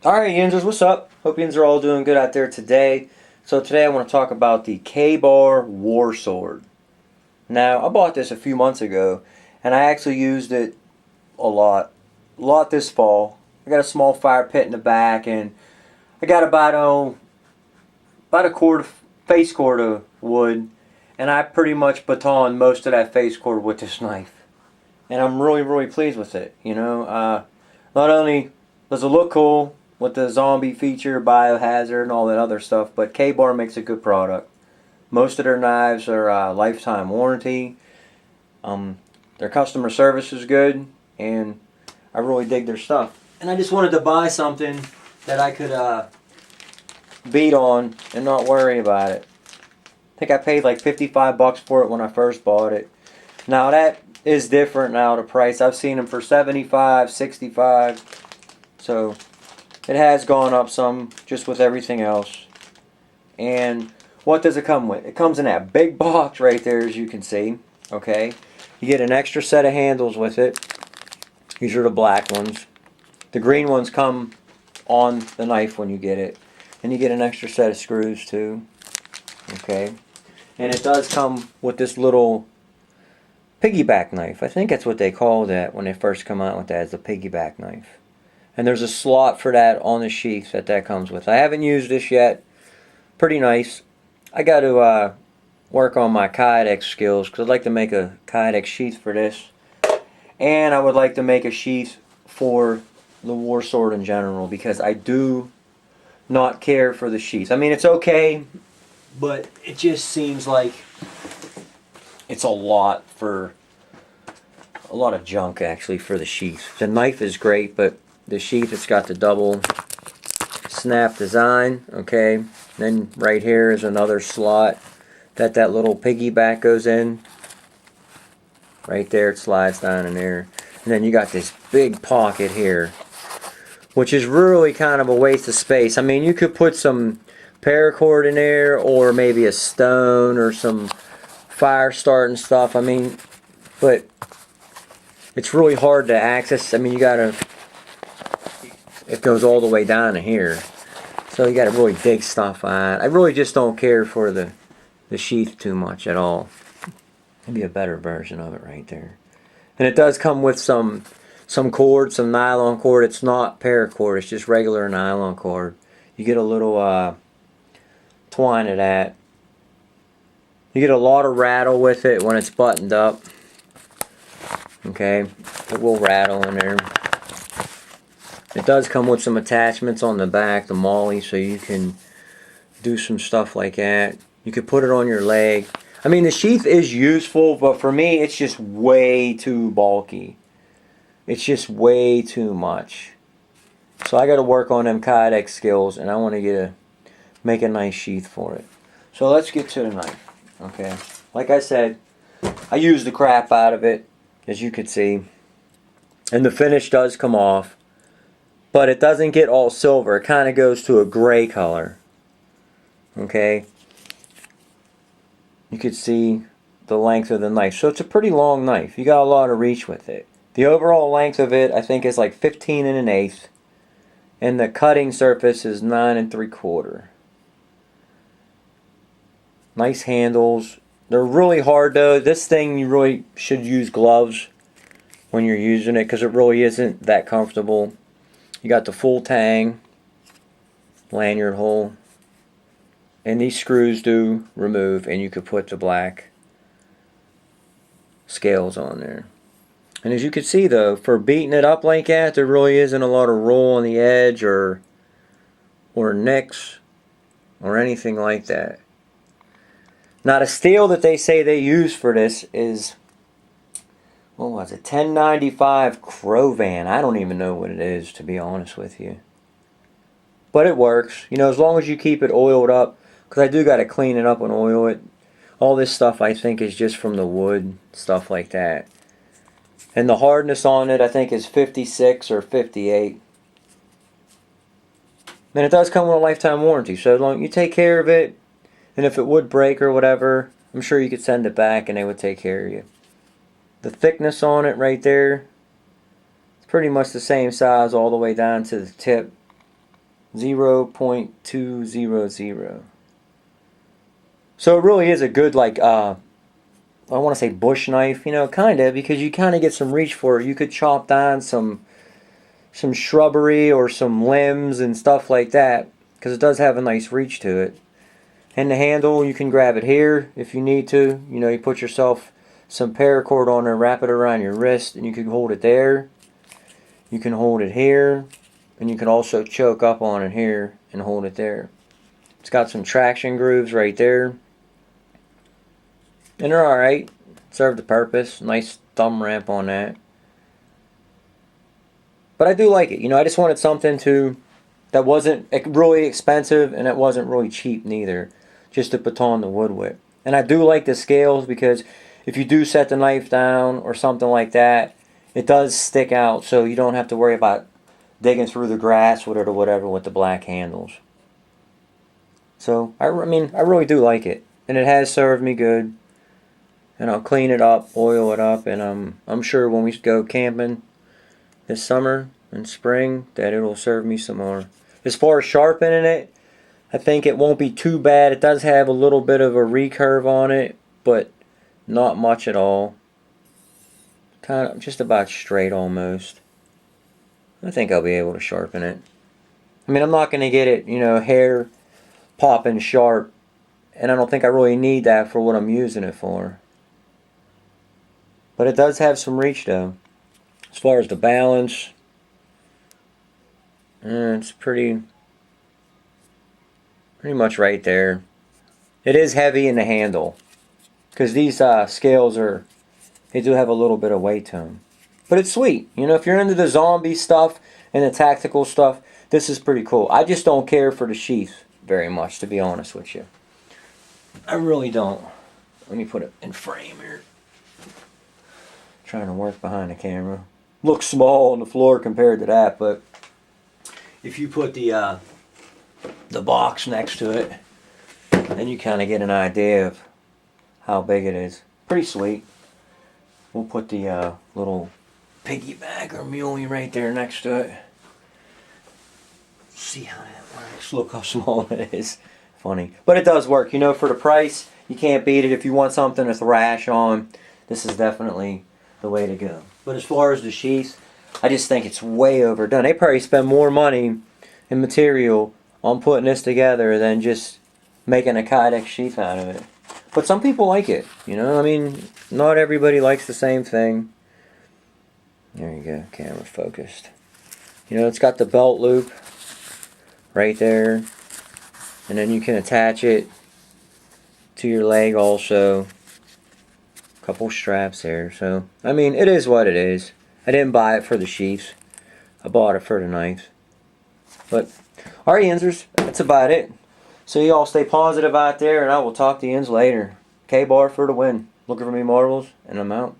Alright, Yinzers, what's up? Hope Yinzers are all doing good out there today. So today I want to talk about the K-Bar War Sword. Now, I bought this a few months ago, and I actually used it a lot. A lot this fall. I got a small fire pit in the back, and I got about a cord, face cord of wood, and I pretty much batoned most of that face cord with this knife. And I'm really pleased with it. Not only does it look cool with the zombie feature, biohazard, and all that other stuff, but K-Bar makes a good product. Most of their knives are lifetime warranty. Their customer service is good, and I really dig their stuff. And I just wanted to buy something that I could beat on and not worry about it. I think I paid like $55 for it when I first bought it. Now that is different now, the price. I've seen them for $75, $65. So it has gone up some just with everything else. And what does it come with? It comes in that big box right there, as you can see. Okay. You get an extra set of handles with it. These are the black ones. The green ones come on the knife when you get it. And you get an extra set of screws too. Okay. And it does come with this little piggyback knife. I think that's what they call that when they first come out with that, as a piggyback knife. And there's a slot for that on the sheath that comes with. I haven't used this yet. Pretty nice. I got to work on my kydex skills, because I'd like to make a kydex sheath for this. And I would like to make a sheath for the war sword in general, because I do not care for the sheath. I mean, it's okay, but it just seems like it's a lot of junk actually for the sheath. The knife is great, but the sheath, it's got the double snap design. Okay, then right here is another slot that little piggyback goes in. Right there, it slides down in there. And then you got this big pocket here, which is really kind of a waste of space. I mean, you could put some paracord in there, or maybe a stone, or some fire starting stuff. I mean, but it's really hard to access. I mean, it goes all the way down to here, so you gotta really dig stuff out. I really just don't care for the sheath too much at all. Maybe a better version of it right there. And it does come with some cord, some nylon cord. It's not paracord, it's just regular nylon cord. You get a little twine of that. You get a lot of rattle with it when it's buttoned up. Okay, it will rattle in there. It does come with some attachments on the back, the molly, so you can do some stuff like that. You could put it on your leg. I mean, the sheath is useful, but for me, it's just way too bulky. It's just way too much. So I got to work on them kydex skills, and I want to make a nice sheath for it. So let's get to the knife. Okay, like I said, I used the crap out of it, as you can see, and the finish does come off, but it doesn't get all silver. It kind of goes to a gray color. Okay, you can see the length of the knife, so it's a pretty long knife. You got a lot of reach with it. The overall length of it, I think, is like 15 1/8, and the cutting surface is 9 3/4. Nice handles. They're really hard though. This thing, you really should use gloves when you're using it, because it really isn't that comfortable. You got the full tang lanyard hole, and these screws do remove, and you could put the black scales on there. And as you can see though, for beating it up like that, there really isn't a lot of roll on the edge or nicks or anything like that. Now the steel that they say they use for this is, what was it, 1095 Cro-Van. I don't even know what it is, to be honest with you. But it works, you know, as long as you keep it oiled up, because I do got to clean it up and oil it. All this stuff I think is just from the wood, stuff like that. And the hardness on it I think is 56 or 58. And it does come with a lifetime warranty, so as long as you take care of it, and if it would break or whatever, I'm sure you could send it back and they would take care of you. The thickness on it right there, it's pretty much the same size all the way down to the tip. 0.200. So it really is a good, like, I want to say bush knife, you know, kind of, because you kind of get some reach for it. You could chop down some shrubbery or some limbs and stuff like that, because it does have a nice reach to it. And the handle, you can grab it here if you need to. You know, you put yourself some paracord on there, wrap it around your wrist, and you can hold it there. You can hold it here, and you can also choke up on it here and hold it there. It's got some traction grooves right there. And they're alright. Serve the purpose. Nice thumb ramp on that. But I do like it. You know, I just wanted something that wasn't really expensive and it wasn't really cheap neither. Just to put on the wood with. And I do like the scales because if you do set the knife down or something like that, it does stick out, so you don't have to worry about digging through the grass with it or whatever with the black handles. So, I mean, I really do like it. And it has served me good. And I'll clean it up, oil it up, and I'm sure when we go camping this summer and spring that it'll serve me some more. As far as sharpening it, I think it won't be too bad. It does have a little bit of a recurve on it, but not much at all. Kind of just about straight almost. I think I'll be able to sharpen it. I mean, I'm not going to get it, you know, hair popping sharp, and I don't think I really need that for what I'm using it for. But it does have some reach though. As far as the balance, it's pretty much right there. It is heavy in the handle because these scales they do have a little bit of weight to them. But it's sweet. You know, if you're into the zombie stuff and the tactical stuff, this is pretty cool. I just don't care for the sheath very much, to be honest with you. I really don't. Let me put it in frame here. Trying to work behind the camera. Looks small on the floor compared to that, but if you put the box next to it, then you kind of get an idea of how big it is. Pretty sweet. We'll put the little piggyback or muley right there next to it. See how that works. Look how small it is. Funny. But it does work. You know, for the price, you can't beat it. If you want something to thrash on, this is definitely the way to go. But as far as the sheath, I just think it's way overdone. They probably spend more money and material on putting this together than just making a Kydex sheath out of it. But some people like it, you know. I mean, not everybody likes the same thing. There you go, camera focused. You know, it's got the belt loop right there. And then you can attach it to your leg also. A couple straps there. So, I mean, it is what it is. I didn't buy it for the sheaths. I bought it for the knives. But, alright, Yinzers, that's about it. So you all stay positive out there, and I will talk to you later. K-Bar for the win. Looking for me marbles, and I'm out.